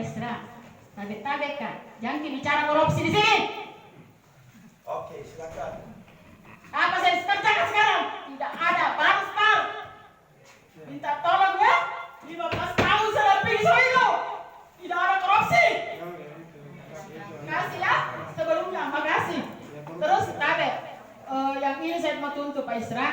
Isra. Tabek-tabek Kak. Jangan bicara korupsi di sini. Oke, silakan. Apa saya kerjakan sekarang? Tidak ada pasal. Minta tolong ya. 15 tahun saya pisau itu. Tidak ada korupsi. Kasih ya. Sebelumnya, makasih. Terus tabek. Yang ini saya mau tuntut Pak Isra.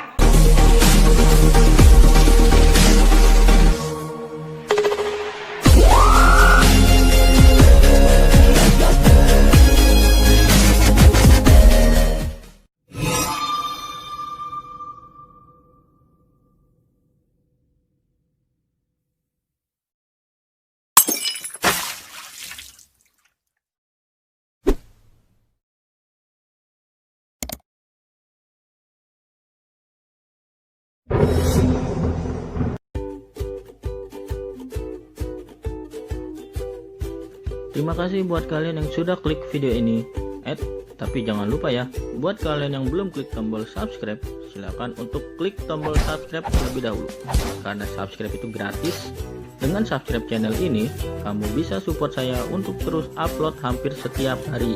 Terima kasih buat kalian yang sudah klik video ini. Tapi jangan lupa ya, buat kalian yang belum klik tombol subscribe, silakan untuk klik tombol subscribe terlebih dahulu. Karena subscribe itu gratis. Dengan subscribe channel ini, kamu bisa support saya untuk terus upload hampir setiap hari.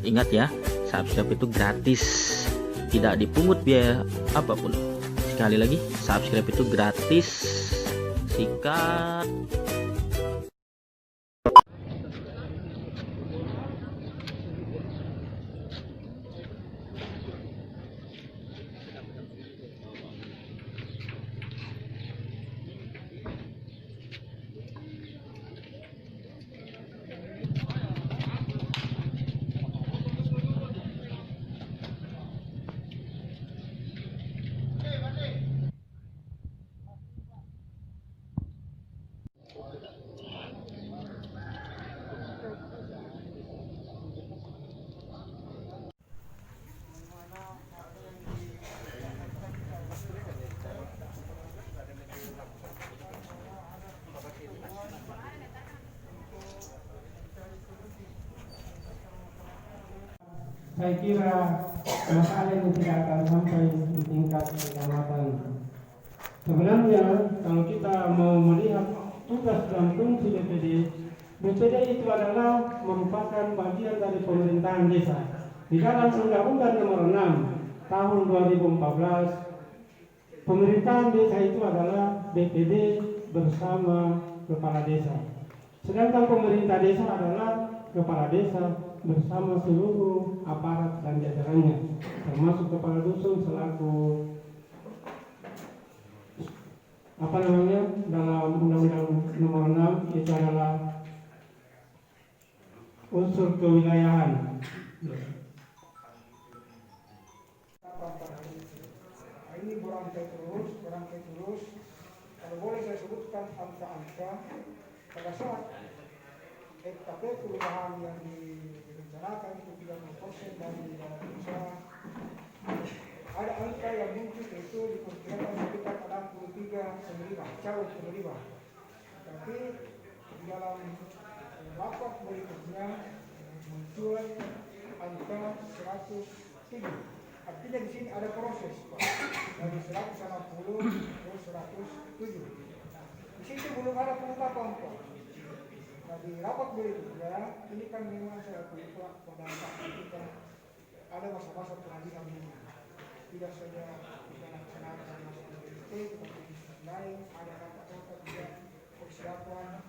Ingat ya, subscribe itu gratis, tidak dipungut biaya apapun. Sekali lagi, subscribe itu gratis. Sikat. Saya kira masalah ini tidak akan sampai di tingkat kecamatan. Sebenarnya kalau kita mau melihat tugas dan fungsi BPD, BPD itu adalah merupakan bagian dari pemerintahan desa. Di dalam Undang-Undang Nomor 6 Tahun 2014, pemerintahan desa itu adalah BPD bersama kepala desa. Sedangkan pemerintah desa adalah kepala desa bersama seluruh aparat dan jajarannya, termasuk kepala dusun selaku dalam Undang-Undang Nomor 6 itu adalah unsur kewilayahan. Ini berangkai terus. Kalau boleh saya sebutkan angka-angka pada saat SKP perubahan yang direncanakan itu 30% dari dana desa. Ada angka yang muncul itu diperkirakan sekitar 63 calon penerima. Tapi di dalam rapat berikutnya muncul angka 107. Artinya di sini ada proses Pak. Dari 160 ke 107. Di situ belum ada penetapan Pak. Nah, di rapat berikutnya, ini kan memang saya lupa pada saat itu kan ada masa-masa pengadilan ini. Tidak saja dilaksanakan masa PDT, tetapi di sisi lain ada rapat-rapat juga persiapan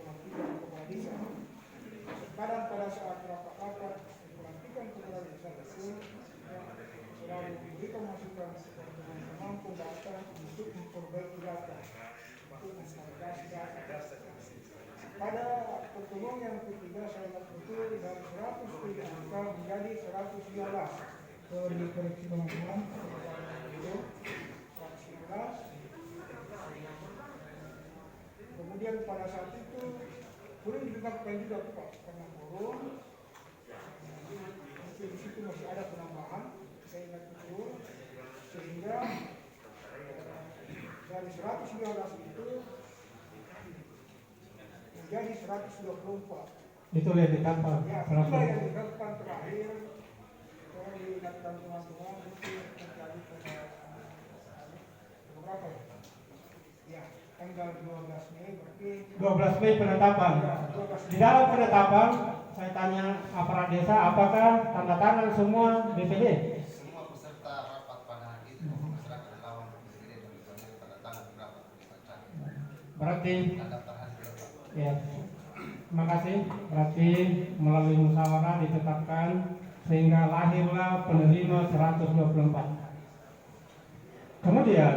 pelantikan kepala desa. Kadang pada saat rapat-rapat pelantikan kepala desa itu selalu memberikan masukan kepada teman-teman pendata untuk memperbaiki data, untuk menstandarisasi data. Pada pertemuan yang ketiga saya ingat betul dari 107 angka menjadi 111. Koreksi teman-teman. 111. Kemudian pada saat itu belum ditetapkan juga Pak karena turun. Mungkin di situ masih ada penambahan. Saya ingat betul. Sehingga dari 111 itu menjadi 124. Itu yang ditambah. Ya, itulah yang dilakukan terakhir. Saya diingatkan teman-teman itu terjadi pada beberapa ya. tanggal 12 Mei berarti 12 Mei penetapan. Di dalam penetapan saya tanya aparat desa, apakah tanda tangan semua BPD? Semua peserta rapat pada hari itu masyarakat relawan BPD dan dipanggil tanda tangan di rapat pemeriksaan. Berarti Tanda tangan di rapat. ya. Terima kasih. Berarti melalui musyawarah ditetapkan sehingga lahirlah penerima 124. Kemudian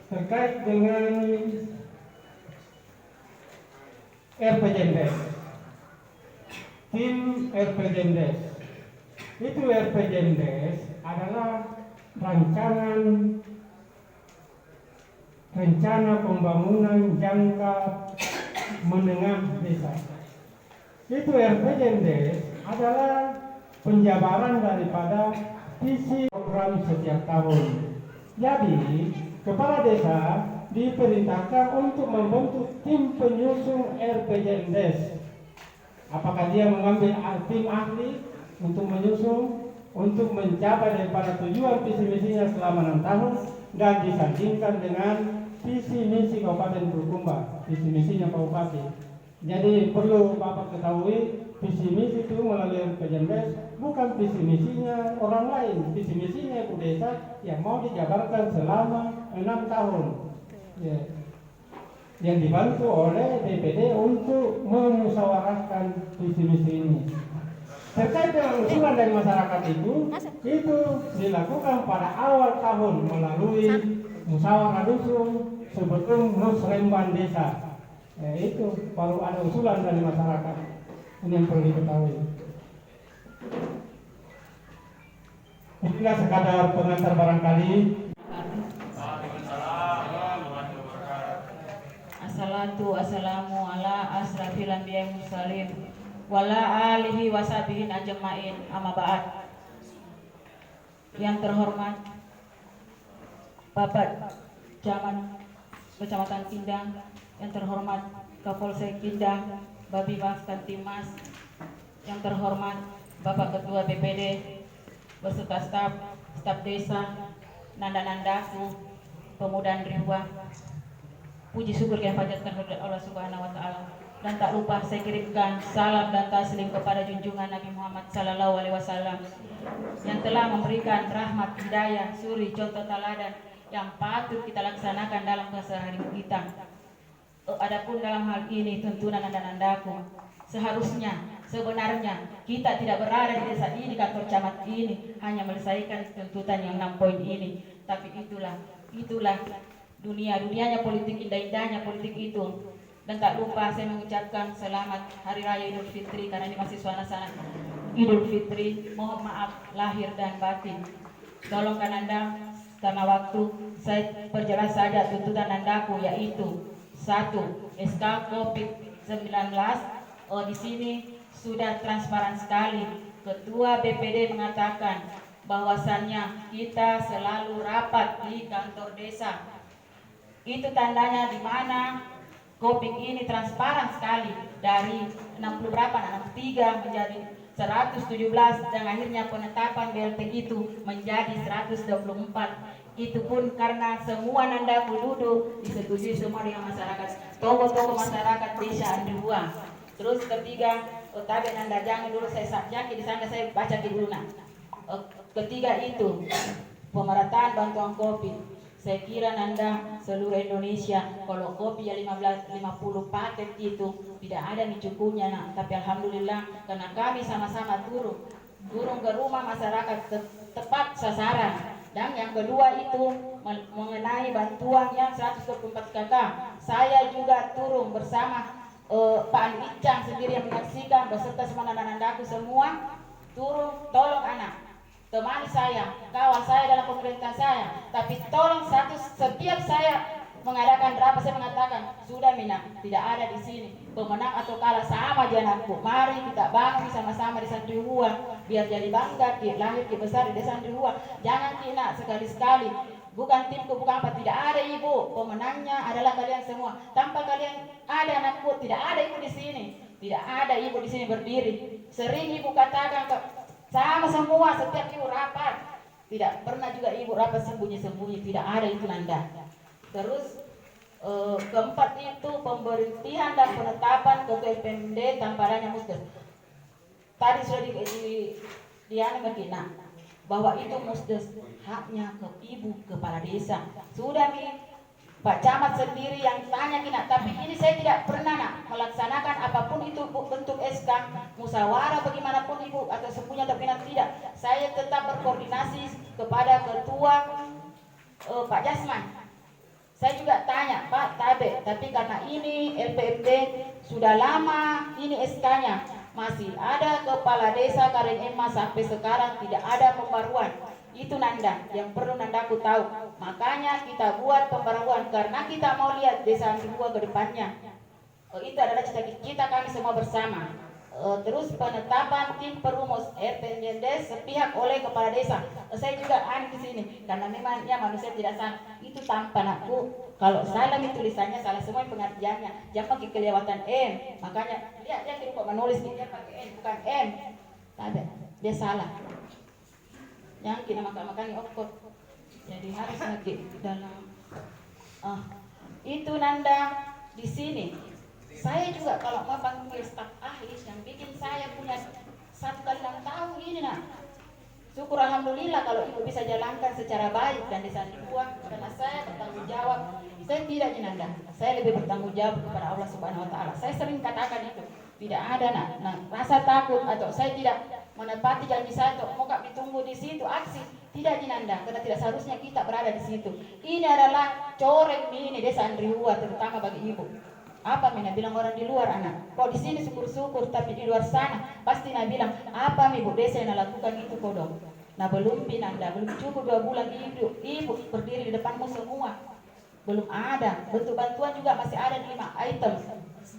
terkait dengan RPJMDes, tim RPJMDes, itu RPJMDes adalah rencana pembangunan jangka menengah desa. Itu RPJMDes adalah penjabaran daripada visi program setiap tahun. Jadi, kepala desa diperintahkan untuk membentuk tim penyusun RPJMDes. Apakah dia mengambil tim ahli untuk menyusun, untuk mencapai daripada tujuan visi misinya selama 6 tahun dan disandingkan dengan visi misi Kabupaten Bulukumba, visi misinya Kabupaten. Jadi perlu Bapak ketahui, visi misi itu melalui RPJMDes bukan visi misinya orang lain, visi misinya Ibu Desa yang mau dijabarkan selama 6 tahun. Ya. Yang dibantu oleh BPD untuk memusyawarahkan visi misi ini. Terkait dengan usulan dari masyarakat itu dilakukan pada awal tahun melalui musyawarah dusun sebelum musremban desa. Itu baru ada usulan dari masyarakat. Ini yang perlu diketahui. Inilah sekadar pengantar barangkali. Assalamu ala asrafil anbiya'i mursalin wala alihi washabihi ajmain, amma ba'd. Yang terhormat Bapak Camat Kecamatan Kindang, yang terhormat Kapolsek Kindang, Babibas Kantimas, yang terhormat Bapak Ketua BPD beserta staf desa, nanda-nandaku, pemuda Riwa. Puji syukur yang panjatkan kepada Allah Subhanahu wa taala. Dan tak lupa saya kirimkan salam dan taslim kepada junjungan Nabi Muhammad sallallahu alaihi wasallam yang telah memberikan rahmat, hidayah, suri, contoh teladan yang patut kita laksanakan dalam keseharian kita. Adapun dalam hal ini tuntunan nanda-nandaku, sebenarnya kita tidak berada di desa ini, kantor camat ini, hanya menyelesaikan tuntutan yang 6 poin ini. Tapi itulah dunianya politik, indah-indahnya politik itu. Dan tak lupa saya mengucapkan selamat Hari Raya Idul Fitri, karena ini masih suasana Idul Fitri. Mohon maaf lahir dan batin. Tolongkan Anda karena waktu, saya perjelas saja tuntutan Nandaku, yaitu 1. SK COVID-19. Di sini sudah transparan sekali. Ketua BPD mengatakan bahwasannya kita selalu rapat di kantor desa. Itu tandanya di mana COVID ini transparan sekali, dari 60 berapa, 63 menjadi 117, dan akhirnya penetapan BLT itu menjadi 124. Itu pun karena semua nandaku duduk disetujui semua dengan masyarakat, tokoh-tokoh masyarakat desa Andriwa. Terus ketiga, otabe nanda jangan dulu saya sakjaki di sana, saya baca dulu nah. Ketiga itu pemerataan bantuan COVID. Saya kira Nanda seluruh Indonesia kalau kopi ya 50 paket itu tidak ada nih cukupnya nah. Tapi alhamdulillah karena kami sama-sama turun ke rumah masyarakat tepat sasaran. Dan yang kedua itu mengenai bantuan yang 124 KK. Saya juga turun bersama Pak Andi Icang sendiri yang menyaksikan beserta semua nanda-nandaku semua turun, tolong anak. Temani saya, kawan saya dalam pemerintah saya, tapi tolong setiap saya mengadakan rapat saya mengatakan sudah Mina, tidak ada di sini pemenang atau kalah sama aja anakku. Mari kita bangun sama-sama di Sandriwa biar jadi bangga lahir besar di desa Sandriwa. Jangan kina sekali-sekali bukan timku bukan apa, tidak ada ibu, pemenangnya adalah kalian semua. Tanpa kalian ada anakku, tidak ada ibu di sini, tidak ada ibu di sini berdiri. Sering ibu katakan sama semua setiap ibu rapat, tidak pernah juga ibu rapat sembunyi-sembunyi, tidak ada itu Nanda. Terus Keempat itu pemberhentian dan penetapan ketua LPMD tanpa adanya musdes. Tadi sudah di Medina bahwa itu musdes haknya ke ibu kepala desa. Sudah Pak Camat sendiri yang tanya kina, tapi ini saya tidak pernah melaksanakan apapun itu bentuk SK musyawarah bagaimanapun ibu atau sepunya atau tidak. Saya tetap berkoordinasi kepada ketua Pak Jasman. Saya juga tanya Pak Tabe, tapi karena ini LPMD sudah lama ini SK-nya masih ada kepala desa Karen Emma sampai sekarang tidak ada pembaruan. Itu Nanda yang perlu Nandaku tahu. Makanya kita buat pembaruan karena kita mau lihat desa Andrihua ke depannya. Itu adalah cita-cita kami semua bersama. Terus penetapan tim perumus RPMD sepihak oleh kepala desa. Saya juga di sini karena memangnya manusia tidak salah. Itu tanpa aku. Kalau salah tulisannya salah semua pengertiannya. Jangan pakai kelewatan M. Makanya lihat dia lupa menulis dia pakai N bukan M. Ada dia salah. Yang kita makan okot. Jadi harus lagi dalam itu Nanda di sini. Saya juga kalau mau panggil staf ahli yang bikin saya punya 1 kali 6 tahun ini syukur alhamdulillah kalau ibu bisa jalankan secara baik dan disandingkan karena saya bertanggung jawab. Saya tidak Nanda, saya lebih bertanggung jawab kepada Allah Subhanahu Wa Taala. Saya sering katakan itu tidak ada rasa takut atau saya tidak menepati janji saya atau mau ditunggu di situ aksi tidak Nanda karena tidak seharusnya kita berada di situ. Ini adalah coreng ini desa Andrihua terutama bagi ibu. Apa Mina bilang orang di luar anak? Kok di sini syukur-syukur tapi di luar sana pasti Mina bilang apa ibu desa yang lakukan itu kodong. Nah belum Nanda belum cukup 2 bulan ibu berdiri di depanmu semua belum ada bentuk bantuan juga masih ada 5 item.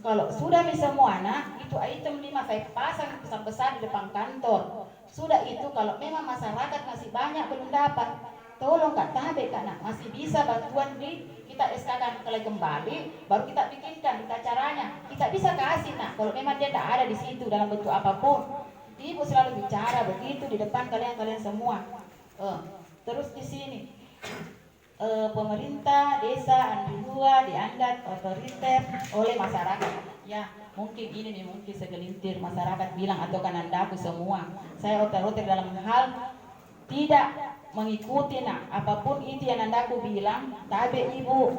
Kalau sudah semua itu item 5 saya pasang besar-besar di depan kantor. Sudah itu kalau memang masyarakat masih banyak belum dapat tolong Kak Tabe Kak masih bisa bantuan kita SK-kan kembali baru kita bikinkan kita caranya kita bisa kasih kalau memang dia tidak ada di situ dalam bentuk apapun. Ibu selalu bicara begitu di depan kalian semua. Terus di sini pemerintah desa Andrihua dianggap otoriter oleh masyarakat. Ya mungkin ini mungkin segelintir masyarakat bilang atau Nandaku semua. Saya otoriter dalam hal tidak mengikuti apapun itu yang Nandaku bilang. Tabe ibu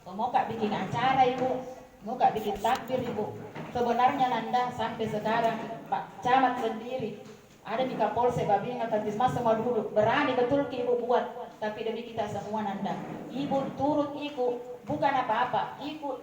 mau Kak bikin acara ibu, mau Kak bikin takbir ibu. Sebenarnya Nanda sampai sekarang Pak Camat sendiri ada di Kapolsek Babinga Katismas semua duduk berani betul ibu buat tapi demi kita semua Nanda. Ibu turut ikut bukan apa-apa ibu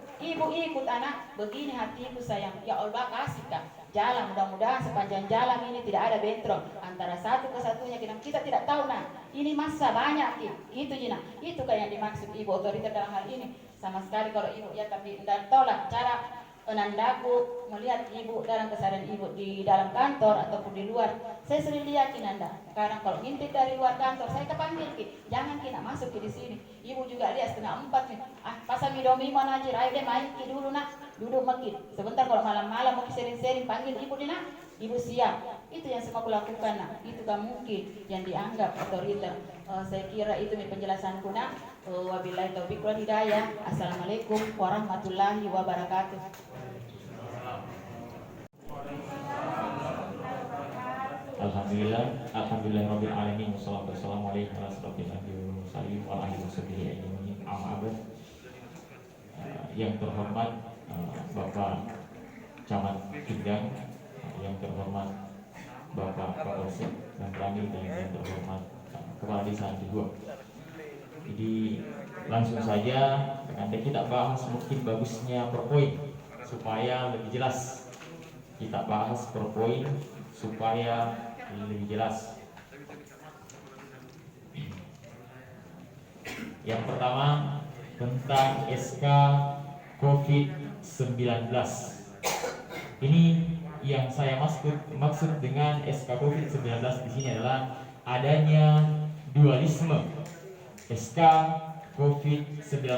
ikut anak begini hatiku sayang. Ya Allah kasih Kak jalan mudah-mudahan sepanjang jalan ini tidak ada bentrok antara satu ke satunya kita tidak tahu ini masa banyak itu itu kayak yang dimaksud ibu otoriter dalam hal ini sama sekali kalau ibu ya tapi dan tolak cara Nandaku melihat ibu dalam kesadaran ibu di dalam kantor ataupun di luar. Saya sering lihat Nanda. Sekarang kalau ngintip dari luar kantor saya kepanggil jangan masuk di sini. Ibu juga lihat 3:30 nih. Pasang midomi mana aja, ayo deh main dulu duduk makin. Sebentar kalau malam-malam mau sering-sering panggil ibu ibu siap. Itu yang semua kulakukan Itu kan mungkin yang dianggap otoriter. Saya kira itu penjelasanku Wabillahi taufiq wal hidayah. Assalamualaikum warahmatullahi wabarakatuh. Alhamdulillahirabbil alamin wassalatu wassalamu ala asyrofil anbiya'i wal mursalin wa ala alihi washabihi ajmain. Amma ba'd. Yang terhormat Bapak Camat Kindang, yang terhormat Bapak Kapolsek dan kami dan yang terhormat Kepala Desa Andrihua. Jadi langsung saja kita bahas mungkin bagusnya per poin supaya lebih jelas. Kita bahas per poin supaya lebih jelas. Yang pertama tentang SK COVID-19. Ini yang saya maksud dengan SK COVID-19 di sini adalah adanya dualisme SK COVID-19.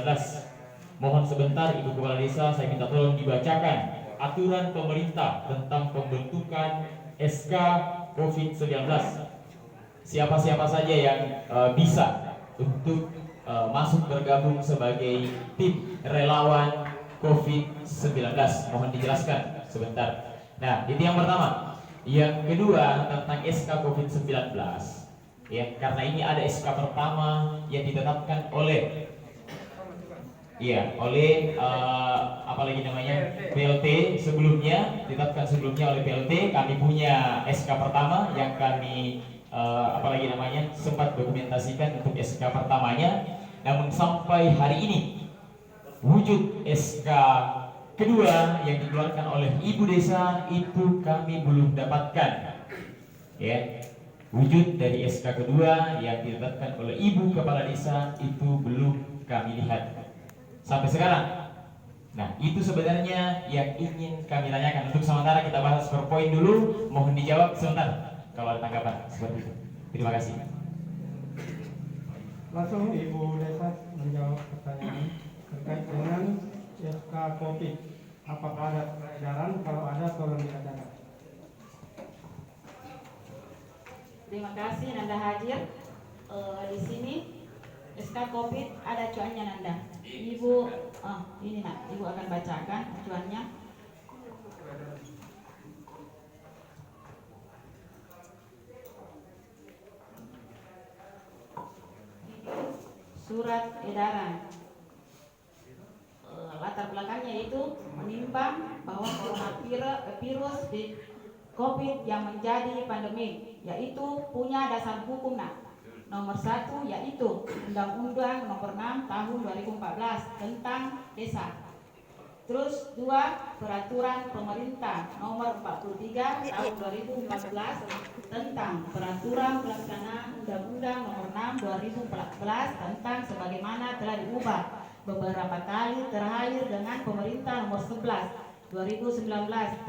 Mohon sebentar Ibu Kepala Desa, saya minta tolong dibacakan aturan pemerintah tentang pembentukan SK COVID-19. Siapa-siapa saja yang bisa untuk masuk bergabung sebagai tim relawan COVID-19. Mohon dijelaskan sebentar. Nah, itu yang pertama. Yang kedua tentang SK COVID-19. Ya, karena ini ada SK pertama yang ditetapkan oleh apalagi namanya PLT sebelumnya, ditetapkan sebelumnya oleh PLT. Kami punya SK pertama yang kami apalagi namanya sempat dokumentasikan untuk SK pertamanya. Namun sampai hari ini wujud SK kedua yang dikeluarkan oleh Ibu Desa itu kami belum dapatkan. Ya, wujud dari SK kedua yang ditetapkan oleh Ibu Kepala Desa itu belum kami lihat sampai sekarang. Nah, itu sebenarnya yang ingin kami tanyakan. Untuk sementara kita bahas per poin dulu. Mohon dijawab sebentar kalau ada tanggapan seperti itu. Terima kasih. Langsung Ibu Desa menjawab pertanyaan terkait dengan SK COVID. Apakah ada peredaran? Kalau ada, tolong dikatakan. Terima kasih Nanda Hajir. Di sini SK COVID ada acuannya Nanda. Ibu, ini nak, Ibu akan bacakan acuannya. Surat edaran. Latar belakangnya itu menimbang bahwa virus COVID yang menjadi pandemi, yaitu punya dasar hukum nomor 1 yaitu Undang-Undang nomor 6 tahun 2014 tentang desa. Terus 2, Peraturan Pemerintah nomor 43 tahun 2014 tentang Peraturan Pelaksanaan Undang-Undang nomor 6 2014 tentang sebagaimana telah diubah beberapa kali terakhir dengan Pemerintah nomor 11 2019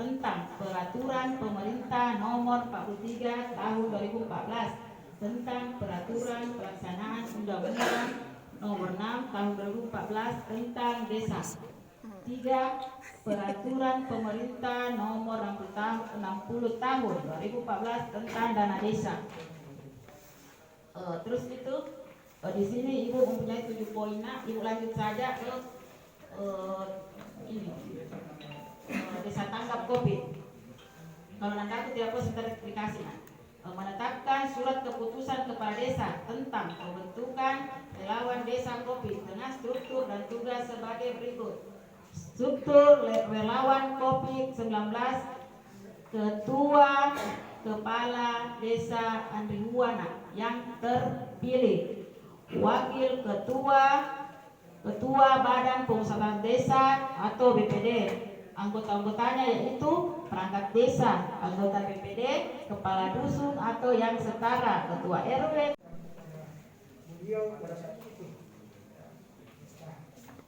tentang Peraturan Pemerintah nomor 43 tahun 2014 tentang Peraturan Pelaksanaan Undang-Undang nomor 6 tahun 2014 tentang desa. 3, Peraturan Pemerintah nomor 60 tahun 2014 tentang dana desa. Terus itu di sini Ibu mempunyai 7 poin. Ibu lanjut saja ke ini desa tanggap COVID. Kalau nanti tidak perlu sebentar eksplikasi. Menetapkan surat keputusan kepala desa tentang pembentukan relawan desa COVID dengan struktur dan tugas sebagai berikut. Struktur relawan COVID-19: Ketua Kepala Desa Andri Huwana yang terpilih, Wakil Ketua Badan Pengusahaan Desa atau BPD. Anggota-anggotanya yaitu perangkat desa, anggota BPD, kepala dusun atau yang setara, ketua RW. Beliau pada saat itu.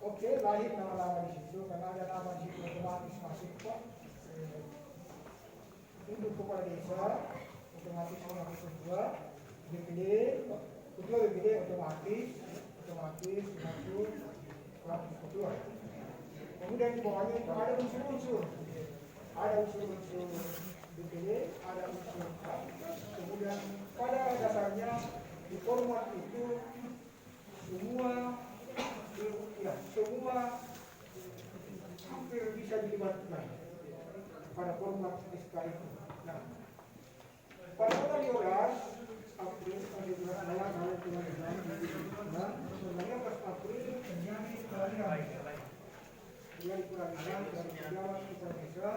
Oke, lahir nama-nama di situ karena ada nama di situ otomatis masuk Pak. Untuk kepala desa otomatis nomor kedua, BPD, ketua BPD otomatis masuk ketua. Kemudian di bawahnya itu ada unsur-unsur BPD, ada unsur kemudian pada dasarnya di format itu semua hampir bisa dilibatkan pada format SK itu. Nah, pada tanggal 12 April sebenarnya pas April terjadi pelarian dari pejabat kepala desa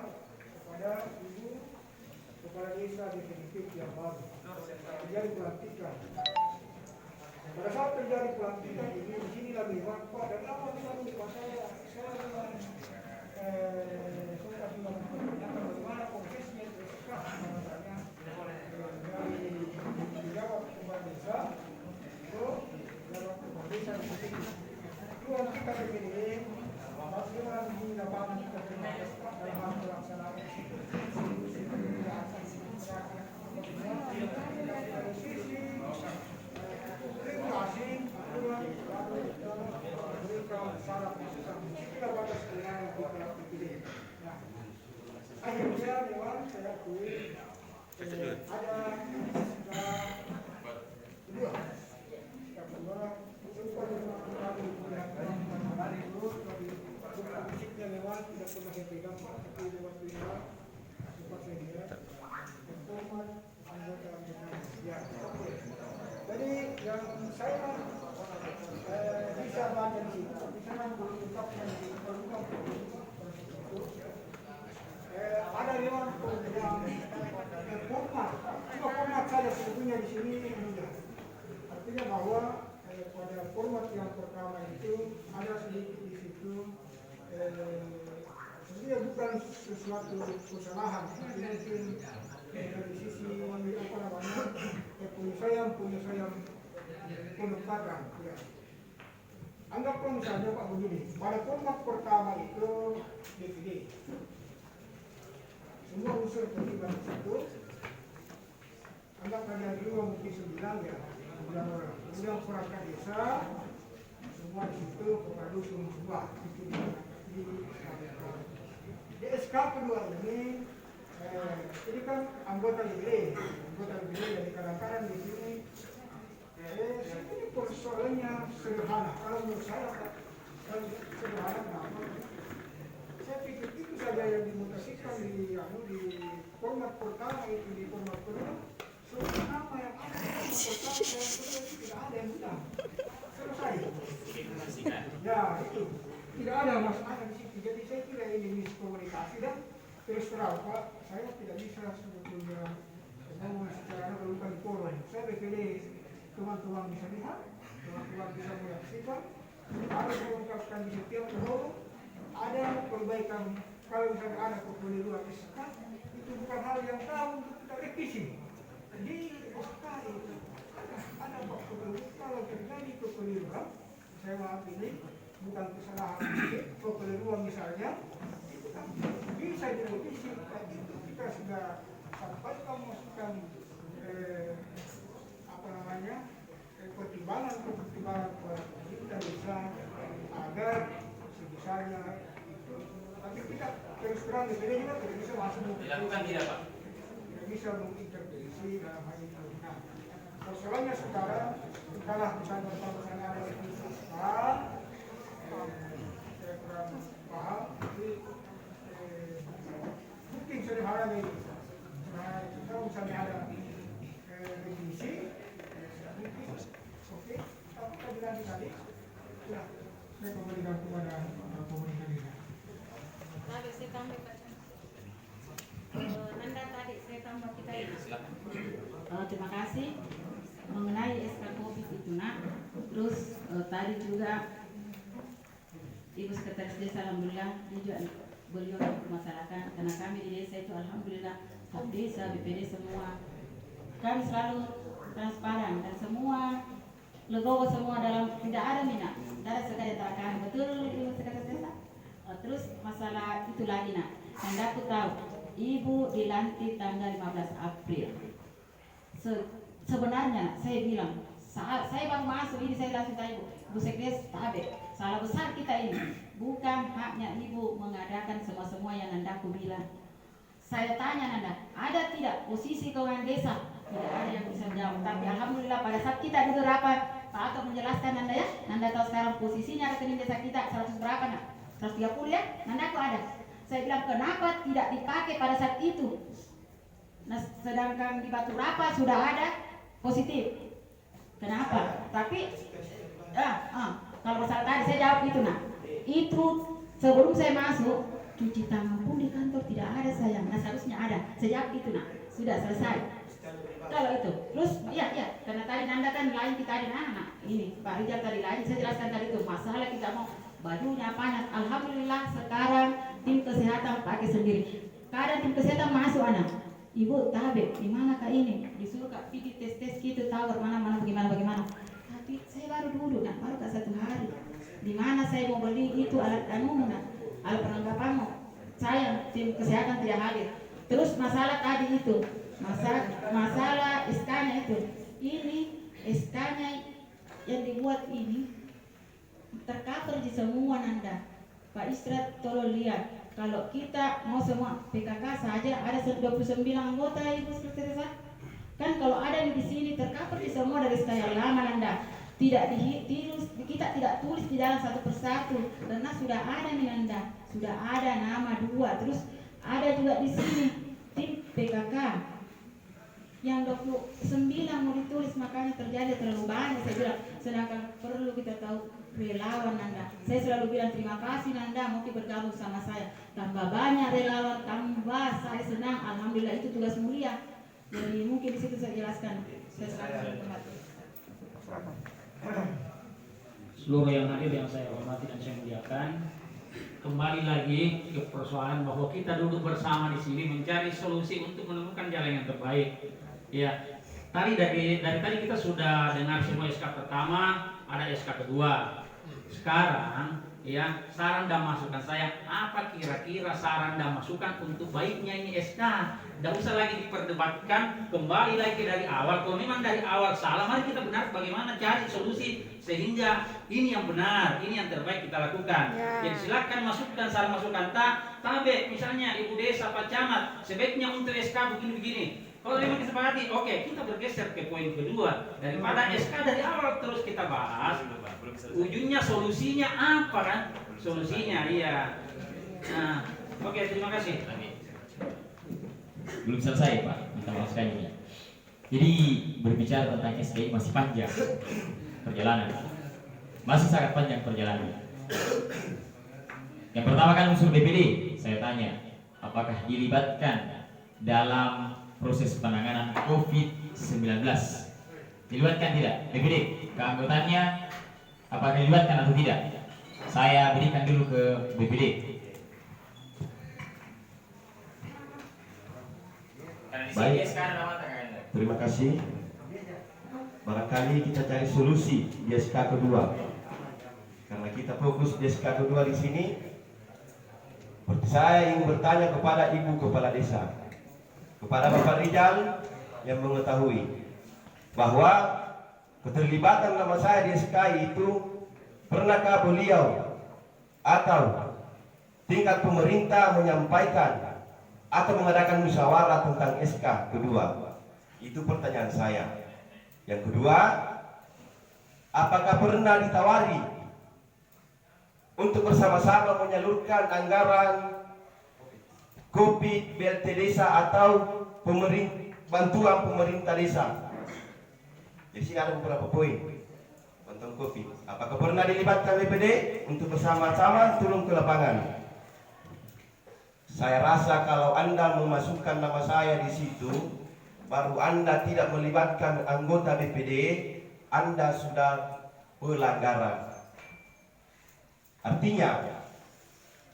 kepada Ibu Kepala Desa definitif yang baru. Terjadi pelantikan. Pada saat terjadi pelantikan ini di sini lagi Pak dan apa kita lupa saya kasih menanyakan bagaimana prosesnya tersekat namanya dari pejabat kepala desa ke pejabat kepala desa di sini. Itu kita begini. Bagaimana di lapangan kita dalam pelaksanaan akhirnya Dewan saya akui ada kedua pernah saya pegang Pak, tapi lewat WA sempat saya lihat format anggota dewan. Ya, oke. Jadi yang saya bisa baca di situ, di sana mengungkapkan di format ada dewan yang format saya sebetulnya di sini mudah. Artinya bahwa pada format yang pertama itu ada sedikit di situ sebenarnya bukan sesuatu kesalahan, ini mungkin dari sisi apa namanya penyelesaian penempatan. Ya. Anggaplah misalnya Pak begini, pada format pertama itu DVD. Semua unsur terlibat di situ. Anggap ada 2 mungkin 9 ya, 9 orang. Kemudian perangkat desa, semua di situ kepala dusun semua. Itu di SK kedua ini, ini kan anggota DPD yang kadang-kadang di sini. Sebenarnya persoalannya sederhana. Kalau menurut saya, sederhana kenapa? Saya pikir itu saja yang dimutasikan di format pertama itu di format kedua. Semua nama yang ada di format pertama dan kedua itu tidak ada yang mudah. Selesai. Ya itu tidak ada masalah di situ. Jadi saya kira ini miskomunikasi dan terus terang Pak, saya tidak bisa sebetulnya ngomong secara bukan forum. Saya BPD teman-teman bisa lihat, teman-teman bisa menyaksikan, harus mengungkapkan di setiap forum. Ada perbaikan, kalau misalnya ada kekeliruan SK, itu bukan hal yang tahu untuk kita revisi. Di SK itu ada kekeliruan, kalau terjadi kekeliruan, saya maaf ini bukan kesalahan kekeliruan misalnya, itu kan bisa direvisi. Itu kita sudah sampaikan masukan pertimbangan kepada kita bisa agar sebisanya itu, tapi kita terus terang DPD juga tidak bisa masuk dilakukan tidak Pak? Tidak bisa mengintervensi dalam hal itu. Nah, persoalannya sekarang setelah misalnya ada revisi saya kurang paham, jadi mungkin sederhana ini. Nah, kalau misalnya ada revisi, oke, tapi kita bilang tadi, ya, saya kembalikan kepada pemerintah kita. Tadi saya tambah Nanda tadi saya tambah kita ini. Terima kasih mengenai SK COVID itu nak. Terus tadi juga Ibu Sekretaris Desa alhamdulillah dia juga beliau mempermasalahkan karena kami di desa itu alhamdulillah staf desa, BPD semua kami selalu transparan dan semua legowo semua dalam tidak ada minat dari sekali terakan betul Ibu Sekretaris Desa. Terus masalah itu lagi nak, Anda aku tahu Ibu dilantik tanggal 15 April. Sebenarnya saya bilang saat saya baru masuk ini saya langsung tanya Bu Sekretaris Tabe, salah besar kita ini bukan haknya Ibu mengadakan semua yang Nanda aku bilang. Saya tanya Nanda, ada tidak posisi keuangan desa? Tidak ada yang bisa jawab. Tapi alhamdulillah pada saat kita duduk rapat, Pak Ato menjelaskan Nanda ya, Nanda tahu sekarang posisinya rekening desa kita 100 berapa nak? 130 ya? Nanda aku ada. Saya bilang kenapa tidak dipakai pada saat itu? Nah, sedangkan di Batu Rapa sudah ada positif. Kenapa? Tapi kalau masalah tadi saya jawab itu nak. Itu sebelum saya masuk cuci tangan pun di kantor tidak ada sayang. Nah seharusnya ada. Saya jawab itu nak. Sudah selesai. Kalau itu, terus iya karena tadi Nanda kan lain kita ada anak. Ini Pak Rijal tadi lain. Saya jelaskan tadi itu masalah kita mau bajunya panas. Alhamdulillah sekarang tim kesehatan pakai sendiri. Kadang tim kesehatan masuk anak. Ibu Tabe, di mana kak ini? Disuruh kak pergi tes gitu tahu mana bagaimana. Tapi saya baru dulu nak, baru kak 1 hari. Di mana saya mau beli itu alat nak, alat perlengkapanmu. Saya tim kesehatan tidak hadir. Terus masalah tadi itu, masalah SK-nya itu. Ini SK-nya yang dibuat ini tercover di semua Nanda. Pak Istrat tolong lihat. Kalau kita mau semua PKK saja ada 29 anggota Ibu Sekretaris. Kan kalau ada di sini tercover di semua dari sekalian lama Nanda. Tidak kita tidak tulis di dalam satu persatu karena sudah ada nih Nanda. sudah ada nama 2, terus ada juga di sini tim PKK yang 29 mau ditulis, makanya terjadi terlalu banyak. Saya bilang, sedangkan perlu kita tahu relawan Nanda. Saya selalu bilang terima kasih Nanda mungkin bergabung sama saya. Tambah banyak relawan, tambah saya senang. Alhamdulillah, itu tugas mulia. Jadi mungkin di situ saya jelaskan. Saya serahkan tempat. Seluruh yang hadir yang saya hormati dan saya muliakan, kembali lagi ke persoalan bahwa kita duduk bersama di sini mencari solusi untuk menemukan jalan yang terbaik. Ya, dari tadi kita sudah dengar semua SK pertama, ada SK kedua. Sekarang ya, saran dan masukan saya, apa kira-kira saran dan masukan untuk baiknya ini SK? Tidak usah lagi diperdebatkan, kembali lagi dari awal. Kalau memang dari awal salah, mari kita benar bagaimana cari solusi sehingga ini yang benar, ini yang terbaik kita lakukan. Jadi silakan masukkan saran masukan. Tabe misalnya ibu desa, Pak Camat, sebaiknya untuk SK begini-begini. Kalau memang disepakati, oke, kita bergeser ke poin kedua. Daripada SK dari awal terus kita bahas, ujungnya solusinya apa kan? Solusinya, iya. Nah, oke, terima kasih. Belum selesai Pak, minta maaf sekali ya. Jadi berbicara tentang SK masih panjang perjalanan, masih sangat panjang perjalanan. Yang pertama kan unsur BPD, saya tanya, apakah dilibatkan dalam proses penanganan COVID-19? Dilibatkan tidak? BPD, keanggotaannya apakah dilibatkan atau tidak? Saya berikan dulu ke BPD. Baik, terima kasih. Barangkali kita cari solusi di SK kedua. Karena kita fokus di SK kedua di sini. Seperti saya ingin bertanya kepada Ibu Kepala Desa, kepada Bapak Rijal yang mengetahui bahwa keterlibatan nama saya di SK itu, pernahkah beliau atau tingkat pemerintah menyampaikan atau mengadakan musyawarah tentang SK kedua? Itu pertanyaan saya. Yang kedua, apakah pernah ditawari untuk bersama-sama menyalurkan anggaran COVID BLT desa atau bantuan pemerintah desa? Jadi sini ada beberapa poin tentang COVID. Apakah pernah dilibatkan BPD untuk bersama-sama turun ke lapangan? Saya rasa kalau Anda memasukkan nama saya di situ, baru Anda tidak melibatkan anggota BPD, Anda sudah pelanggaran. Artinya,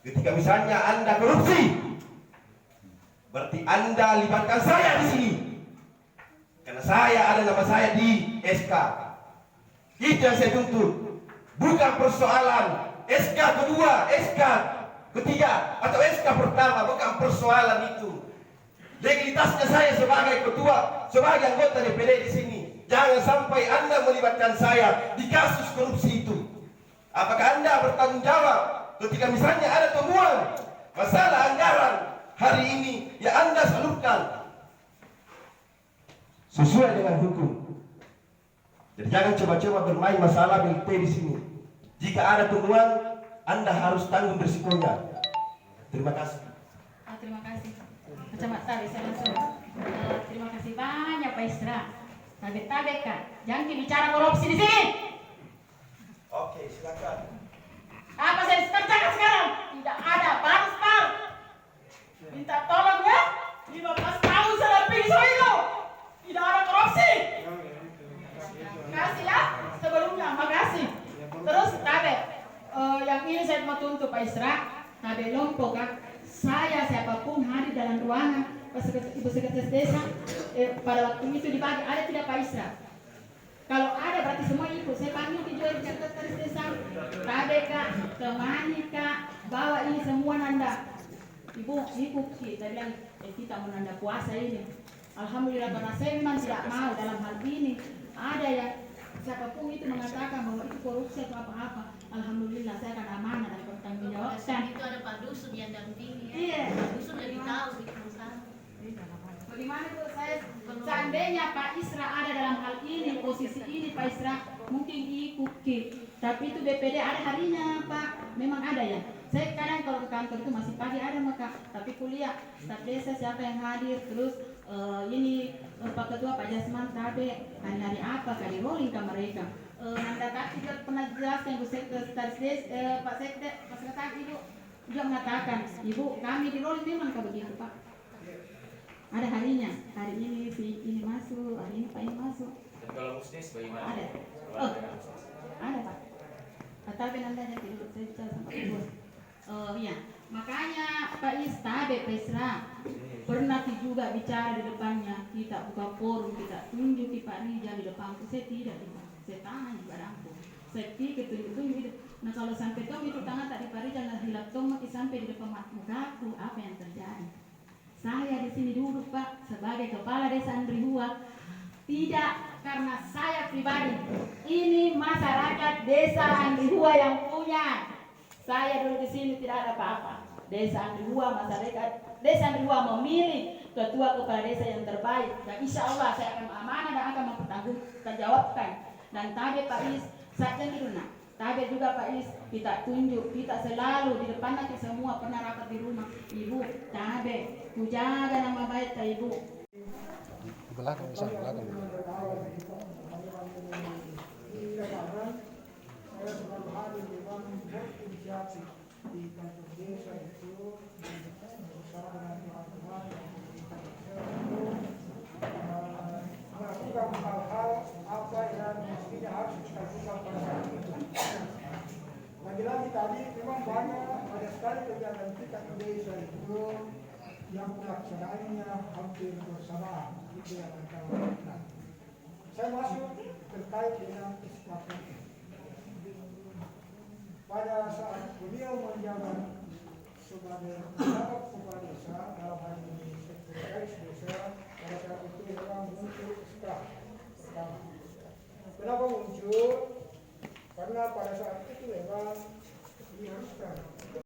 ketika misalnya Anda korupsi, berarti Anda libatkan saya di sini. Karena saya ada nama saya di SK. Itu yang saya tuntut. Bukan persoalan SK kedua, SK ketiga atau SK pertama, bukan persoalan itu. Legalitasnya saya sebagai ketua, sebagai anggota DPD di sini. Jangan sampai Anda melibatkan saya di kasus korupsi itu. Apakah Anda bertanggung jawab ketika misalnya ada temuan masalah anggaran hari ini yang Anda salurkan sesuai dengan hukum? Jadi jangan coba-coba bermain masalah BLT di sini. Jika ada temuan, Anda harus tanggung risikonya. Terima kasih. Terima kasih. Camat Tabe, saya langsung. Terima kasih banyak Pak Isra. Tabe Kak, jangan bicara korupsi di sini. Oke, silakan. Apa saya kerjakan sekarang? Tidak ada baru. Minta tolong ya. 15 tahun saya lebih itu. Tidak ada korupsi. Kasih ya. Sebelumnya, makasih. Terus Tabe, yang ini saya mau tuntut Pak Isra. Tabe Lompok Kak. Saya siapapun hadir dalam ruangan Ibu Sekretaris Desa pada waktu itu dibagi, ada tidak Pak Isra? Kalau ada berarti semua ikut. Saya panggil juga Sekretaris Desa, Tabe Kak, temani Kak, bawa ini semua Nanda. Ibu, kita bilang kita mau Nanda puasa ini. Alhamdulillah, karena saya memang tidak mau dalam hal ini ada yang siapapun itu mengatakan bahwa itu korupsi atau apa-apa. Alhamdulillah saya akan amanah dan bertanggung jawab. Itu ada Pak Dusun yang dampingi ya. Iya. Pak Dusun lebih tahu di perusahaan. Bagaimana itu saya seandainya Pak Isra ada dalam hal ini, posisi ini Pak Isra mungkin ikut Tapi itu BPD ada harinya Pak, memang ada ya. Saya kadang kalau ke kantor itu masih pagi ada maka, tapi kuliah staf desa siapa yang hadir, terus ini Pak Ketua Pak Jasman Tabe hari apa kali rolling ke mereka. Nanda Kaki juga pernah jelaskan Ibu Sekretaris Pak Sekde, Pak Sekretaris Ibu juga mengatakan, Ibu kami di rolling memang kalau begitu Pak. Ada harinya, hari ini si ini masuk, hari ini Pak ini masuk. Dan kalau musnis bagaimana? Ada. Oh, ada Pak. Tapi nanti aja dulu saya bicara sama Pak Bos. Iya, makanya Pak Tabe Pesra pernah juga bicara di depannya, kita buka forum, kita tunjuk Pak Rijal di depanku, saya tidak Pak. Saya tangan di barangku, saya pikir tunjuk-tunjuk. Nah kalau sampai tong itu tangan tadi Pak Rijal hilap tong mati sampai di depan mukaku, apa yang terjadi? Saya di sini duduk Pak sebagai kepala desa Andrihua, tidak karena saya pribadi. Ini masyarakat desa Andrihua yang punya. Saya dulu di sini tidak ada apa-apa. Desa Andrihua, masyarakat desa Andrihua memilih ketua kepala desa yang terbaik. Dan insya Allah saya akan amanah dan akan mempertanggungjawabkan. Dan Tabe Pak Is, saja di rumah. Tabe juga Pak Is, kita tunjuk, kita selalu di depan nanti semua pernah rapat di rumah. Ibu, Tabe, ku jaga nama baik ta Ibu. Belakang bisa belakang. Saya selalu hadir di dalam inisiatif di kantor desa itu bersama dengan teman-teman di kantor desa itu melakukan hal-hal apa yang mestinya harus kita lakukan pada saat itu. Lagi-lagi tadi memang banyak sekali kegiatan kita di desa itu yang pelaksanaannya hampir bersamaan. Itu yang kita lakukan. Saya masuk terkait dengan istiqamah. Pada saat beliau menjabat sebagai pejabat kepala desa dalam hal ini sekretaris desa, pada saat itu memang muncul SK pertama. Kenapa muncul? Karena pada saat itu memang diharuskan